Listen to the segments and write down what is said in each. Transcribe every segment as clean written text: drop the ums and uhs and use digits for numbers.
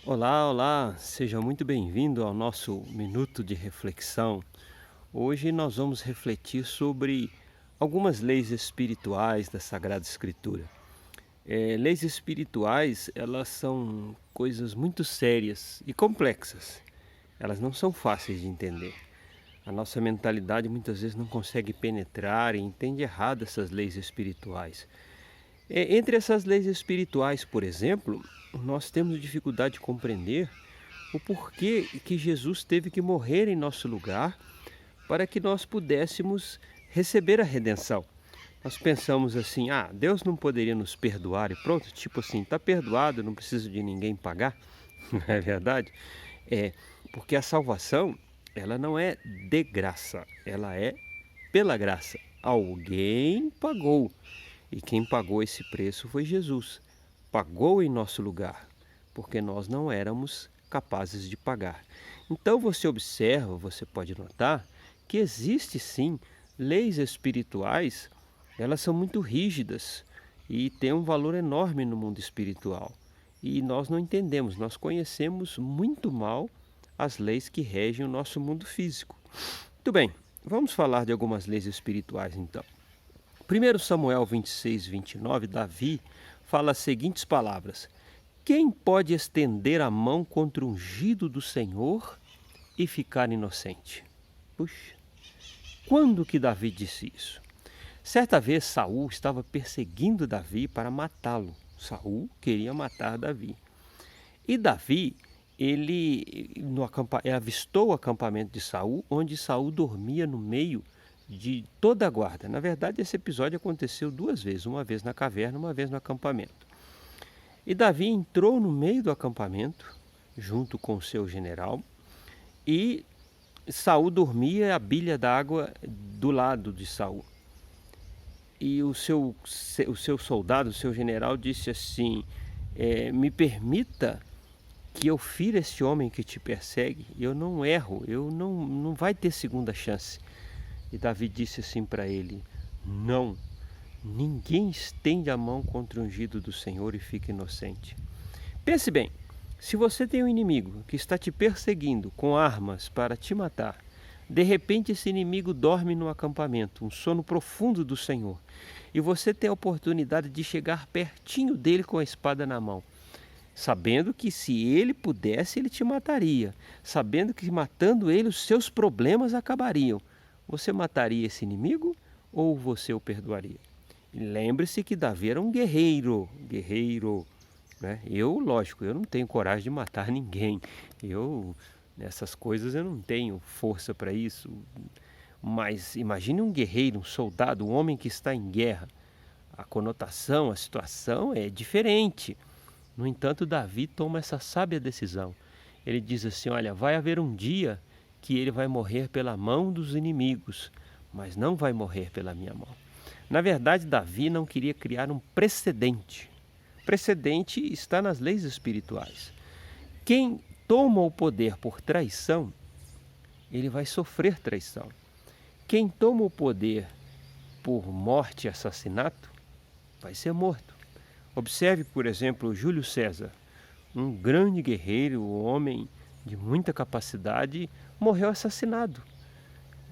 Olá, olá, seja muito bem-vindo ao nosso minuto de reflexão. Hoje nós vamos refletir sobre algumas leis espirituais da Sagrada Escritura. Leis espirituais, elas são coisas muito sérias e complexas. Elas não são fáceis de entender. A nossa mentalidade muitas vezes não consegue penetrar e entende errado essas leis espirituais. Entre essas leis espirituais, por exemplo, nós temos dificuldade de compreender o porquê que Jesus teve que morrer em nosso lugar para que nós pudéssemos receber a redenção. Nós pensamos assim: ah, Deus não poderia nos perdoar e pronto, tipo assim, está perdoado, não preciso de ninguém pagar. Não é verdade? É, porque a salvação, ela não é de graça, ela é pela graça. Alguém pagou. E quem pagou esse preço foi Jesus. Pagou em nosso lugar, porque nós não éramos capazes de pagar. Então você observa, você pode notar que existe sim leis espirituais, elas são muito rígidas e têm um valor enorme no mundo espiritual. E nós não entendemos, nós conhecemos muito mal as leis que regem o nosso mundo físico. Muito bem, vamos falar de algumas leis espirituais então. 1 Samuel 26, 29, Davi fala as seguintes palavras: quem pode estender a mão contra o ungido do Senhor e ficar inocente? Puxa, quando que Davi disse isso? Certa vez Saul estava perseguindo Davi para matá-lo. Saul queria matar Davi. E Davi, ele avistou o acampamento de Saul, onde Saul dormia no meio de toda a guarda. Na verdade, esse episódio aconteceu duas vezes, uma vez na caverna, uma vez no acampamento. E Davi entrou no meio do acampamento, junto com o seu general, e Saul dormia à bilha d'água do lado de Saul. E o seu soldado, o seu general, disse assim: me permita que eu fira esse homem que te persegue, eu não erro, não vai ter segunda chance. E Davi disse assim para ele: não, ninguém estende a mão contra o ungido do Senhor e fica inocente. Pense bem, se você tem um inimigo que está te perseguindo com armas para te matar, de repente esse inimigo dorme no acampamento, um sono profundo do Senhor, e você tem a oportunidade de chegar pertinho dele com a espada na mão, sabendo que se ele pudesse, ele te mataria, sabendo que matando ele os seus problemas acabariam. Você mataria esse inimigo ou você o perdoaria? E lembre-se que Davi era um guerreiro, né? Lógico, eu não tenho coragem de matar ninguém. Nessas coisas eu não tenho força para isso. Mas imagine um guerreiro, um soldado, um homem que está em guerra. A conotação, a situação é diferente. No entanto, Davi toma essa sábia decisão. Ele diz assim: olha, vai haver um dia que ele vai morrer pela mão dos inimigos, mas não vai morrer pela minha mão. Na verdade, Davi não queria criar um precedente. Precedente está nas leis espirituais. Quem toma o poder por traição, ele vai sofrer traição. Quem toma o poder por morte e assassinato, vai ser morto. Observe, por exemplo, Júlio César, um grande guerreiro, um homem de muita capacidade, morreu assassinado.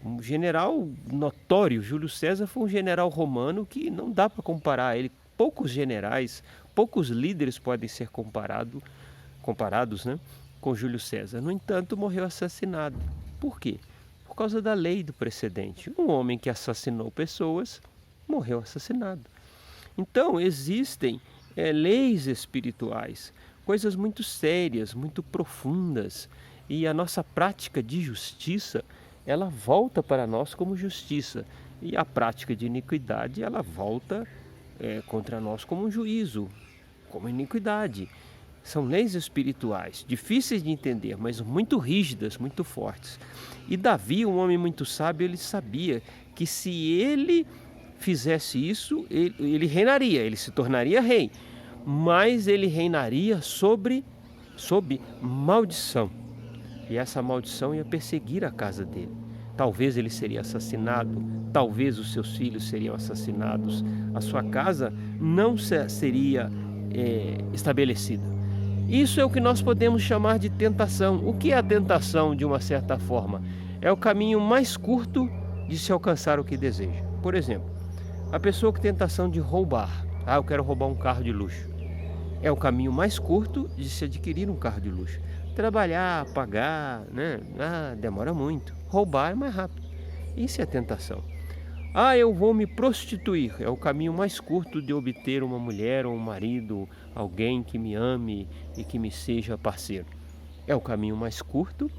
Um general notório, Júlio César, foi um general romano que não dá para comparar ele. Poucos generais, poucos líderes podem ser comparados, né, com Júlio César. No entanto, morreu assassinado. Por quê? Por causa da lei do precedente. Um homem que assassinou pessoas morreu assassinado. Então, existem leis espirituais, coisas muito sérias, muito profundas, e a nossa prática de justiça, ela volta para nós como justiça, e a prática de iniquidade, ela volta contra nós como um juízo, como iniquidade. São leis espirituais, difíceis de entender, mas muito rígidas, muito fortes. E Davi, um homem muito sábio, ele sabia que se ele fizesse isso, ele reinaria, ele se tornaria rei, mas ele reinaria sob maldição. E essa maldição ia perseguir a casa dele. Talvez ele seria assassinado, talvez os seus filhos seriam assassinados, a sua casa não seria estabelecida. Isso é o que nós podemos chamar de tentação. O que é a tentação, de uma certa forma? É o caminho mais curto de se alcançar o que deseja. Por exemplo, a pessoa com tentação de roubar. Eu quero roubar um carro de luxo. É o caminho mais curto de se adquirir um carro de luxo. Trabalhar, pagar, né? Demora muito. Roubar é mais rápido. Isso é tentação. Eu vou me prostituir. É o caminho mais curto de obter uma mulher ou um marido, alguém que me ame e que me seja parceiro. É o caminho mais curto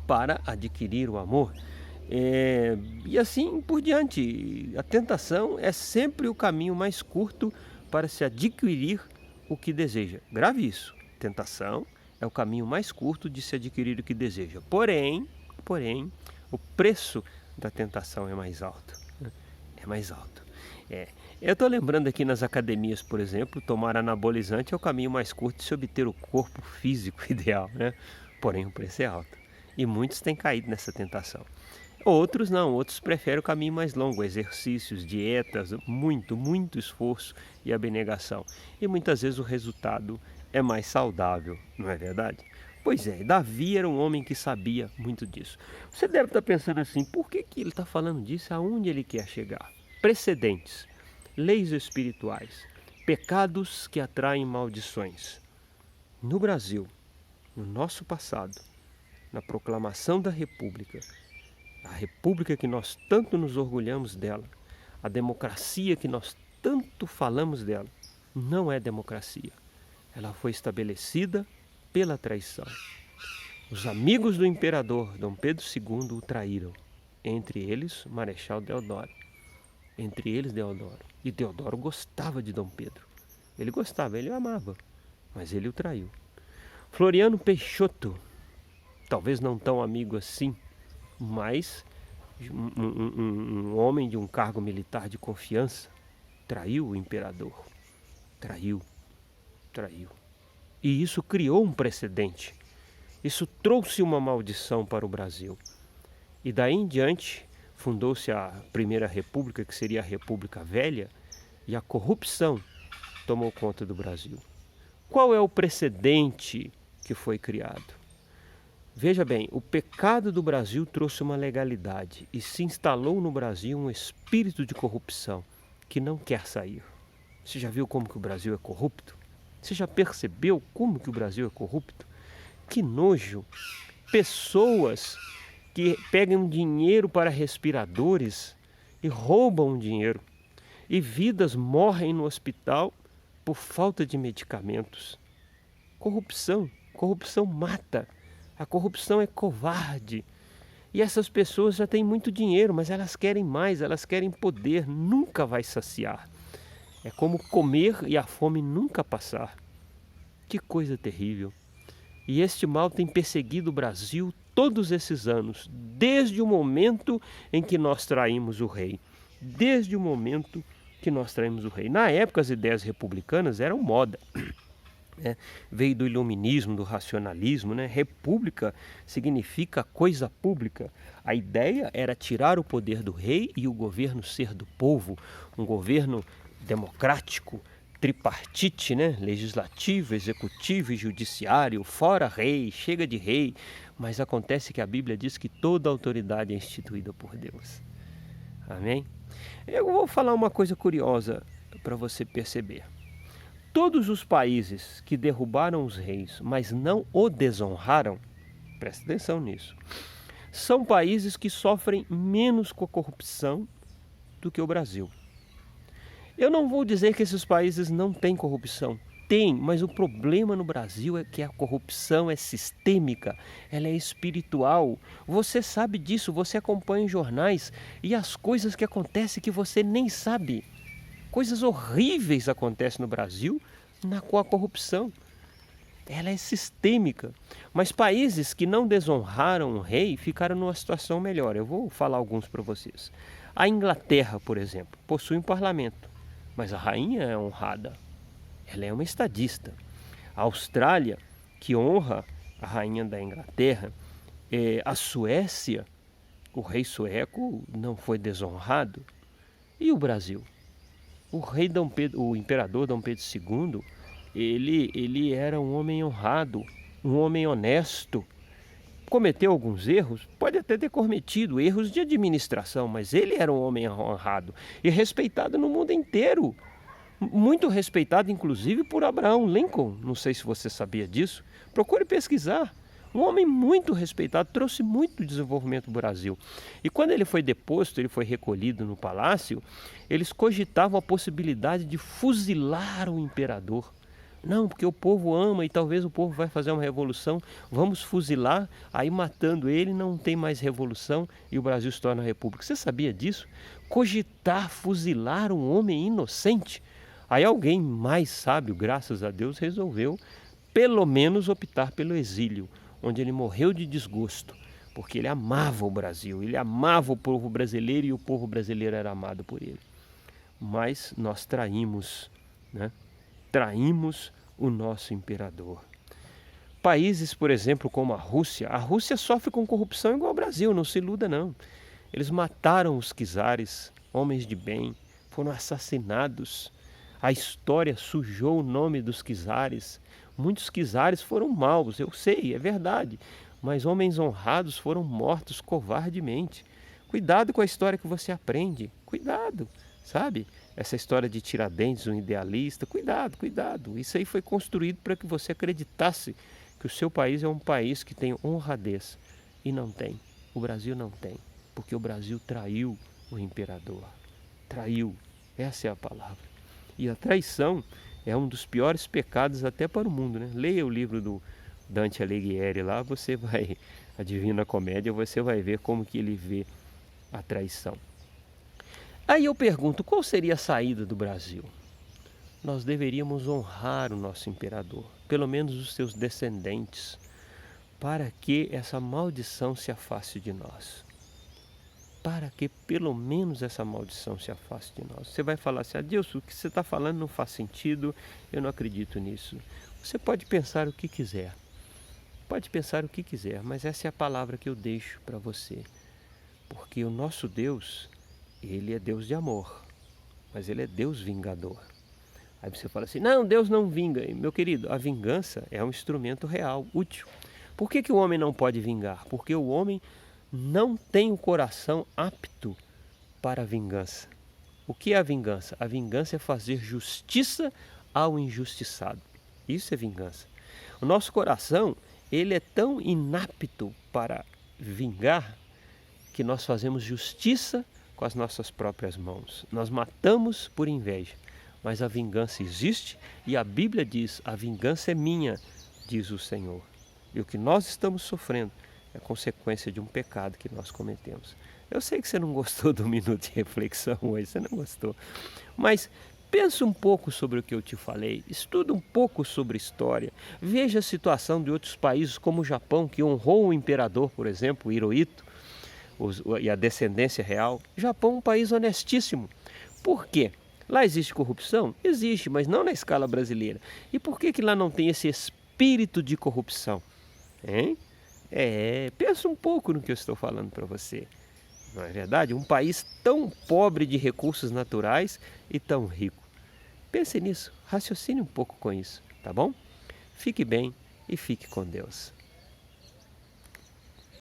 para adquirir o amor. E assim por diante. A tentação é sempre o caminho mais curto para se adquirir o que deseja. Grave isso. Tentação é o caminho mais curto de se adquirir o que deseja. Porém, o preço da tentação é mais alto. É mais alto. Eu estou lembrando aqui nas academias, por exemplo, tomar anabolizante é o caminho mais curto de se obter o corpo físico ideal, né? Porém, o preço é alto. E muitos têm caído nessa tentação. Outros não, outros preferem o caminho mais longo, exercícios, dietas, muito esforço e abnegação. E muitas vezes o resultado é mais saudável, não é verdade? Pois é, Davi era um homem que sabia muito disso. Você deve estar pensando assim, por que ele está falando disso? Aonde ele quer chegar? Precedentes, leis espirituais, pecados que atraem maldições. No Brasil, no nosso passado, na proclamação da República, a república que nós tanto nos orgulhamos dela, a democracia que nós tanto falamos dela, não é democracia. Ela foi estabelecida pela traição. Os amigos do imperador Dom Pedro II o traíram, entre eles Marechal Deodoro. E Deodoro gostava de Dom Pedro. Ele gostava, ele o amava, mas ele o traiu. Floriano Peixoto, talvez não tão amigo assim, mas um homem de um cargo militar de confiança, traiu o imperador. Traiu. E isso criou um precedente. Isso trouxe uma maldição para o Brasil. E daí em diante, fundou-se a Primeira República, que seria a República Velha, e a corrupção tomou conta do Brasil. Qual é o precedente que foi criado? Veja bem, o pecado do Brasil trouxe uma legalidade e se instalou no Brasil um espírito de corrupção que não quer sair. Você já viu como que o Brasil é corrupto? Você já percebeu como que o Brasil é corrupto? Que nojo! Pessoas que pegam dinheiro para respiradores e roubam dinheiro. E vidas morrem no hospital por falta de medicamentos. Corrupção mata. A corrupção é covarde. E essas pessoas já têm muito dinheiro, mas elas querem mais, elas querem poder, nunca vai saciar. É como comer e a fome nunca passar. Que coisa terrível. E este mal tem perseguido o Brasil todos esses anos, desde o momento em que nós traímos o rei. Na época, as ideias republicanas eram moda. Veio do iluminismo, do racionalismo, né? República significa coisa pública. A ideia era tirar o poder do rei e o governo ser do povo, um governo democrático, tripartite, né? Legislativo, executivo e judiciário, fora rei, chega de rei. Mas acontece que a Bíblia diz que toda autoridade é instituída por Deus. Amém? Eu vou falar uma coisa curiosa para você perceber. Todos os países que derrubaram os reis, mas não o desonraram, presta atenção nisso, são países que sofrem menos com a corrupção do que o Brasil. Eu não vou dizer que esses países não têm corrupção. Tem, mas o problema no Brasil é que a corrupção é sistêmica, ela é espiritual. Você sabe disso, você acompanha em jornais e as coisas que acontecem que você nem sabe. Coisas horríveis acontecem no Brasil com a corrupção. Ela é sistêmica. Mas países que não desonraram o rei ficaram numa situação melhor. Eu vou falar alguns para vocês. A Inglaterra, por exemplo, possui um parlamento, mas a rainha é honrada. Ela é uma estadista. A Austrália, que honra a rainha da Inglaterra. A Suécia, o rei sueco não foi desonrado. E o Brasil? O imperador Dom Pedro II Ele era um homem honrado, um homem honesto. Cometeu alguns erros, pode até ter cometido erros de administração, mas ele era um homem honrado e respeitado no mundo inteiro. Muito respeitado, inclusive, por Abraham Lincoln. Não sei se você sabia disso. Procure pesquisar. Um homem muito respeitado, trouxe muito desenvolvimento ao Brasil. E quando ele foi deposto, ele foi recolhido no palácio, eles cogitavam a possibilidade de fuzilar o imperador. Não, porque o povo ama e talvez o povo vai fazer uma revolução, vamos fuzilar, aí matando ele não tem mais revolução e o Brasil se torna república. Você sabia disso? Cogitar fuzilar um homem inocente? Aí alguém mais sábio, graças a Deus, resolveu pelo menos optar pelo exílio, onde ele morreu de desgosto, porque ele amava o Brasil, ele amava o povo brasileiro e o povo brasileiro era amado por ele. Mas nós traímos, né? Traímos o nosso imperador. Países, por exemplo, como a Rússia sofre com corrupção igual ao Brasil, não se iluda não. Eles mataram os czares, homens de bem, foram assassinados. A história sujou o nome dos czares. Muitos czares foram maus, eu sei, é verdade, mas homens honrados foram mortos covardemente. Cuidado com a história que você aprende, cuidado, sabe? Essa história de Tiradentes, um idealista, cuidado, cuidado. Isso aí foi construído para que você acreditasse que o seu país é um país que tem honradez. E não tem, o Brasil não tem, porque o Brasil traiu o imperador. Traiu, essa é a palavra. E a traição é um dos piores pecados até para o mundo, né? Leia o livro do Dante Alighieri lá, você vai, a Divina Comédia, você vai ver como que ele vê a traição. Aí eu pergunto, qual seria a saída do Brasil? Nós deveríamos honrar o nosso imperador, pelo menos os seus descendentes, para que essa maldição se afaste de nós. Para que pelo menos essa maldição se afaste de nós. Você vai falar assim, Adilson, o que você está falando não faz sentido, eu não acredito nisso. Você pode pensar o que quiser, mas essa é a palavra que eu deixo para você. Porque o nosso Deus, ele é Deus de amor, mas ele é Deus vingador. Aí você fala assim, não, Deus não vinga. Meu querido, a vingança é um instrumento real, útil. Por que o homem não pode vingar? Porque o homem não tem o coração apto para a vingança. O que é a vingança? A vingança é fazer justiça ao injustiçado. Isso é vingança. O nosso coração, ele é tão inapto para vingar que nós fazemos justiça com as nossas próprias mãos. Nós matamos por inveja, mas a vingança existe e a Bíblia diz, a vingança é minha, diz o Senhor. E o que nós estamos sofrendo é consequência de um pecado que nós cometemos. Eu sei que você não gostou do minuto de reflexão hoje, você não gostou. Mas pensa um pouco sobre o que eu te falei, estuda um pouco sobre história, veja a situação de outros países como o Japão, que honrou o imperador, por exemplo, Hirohito, e a descendência real. O Japão é um país honestíssimo. Por quê? Lá existe corrupção? Existe, mas não na escala brasileira. E por que lá não tem esse espírito de corrupção? Hein? Pensa um pouco no que eu estou falando para você. Não é verdade? Um país tão pobre de recursos naturais e tão rico. Pense nisso, raciocine um pouco com isso, tá bom? Fique bem e fique com Deus.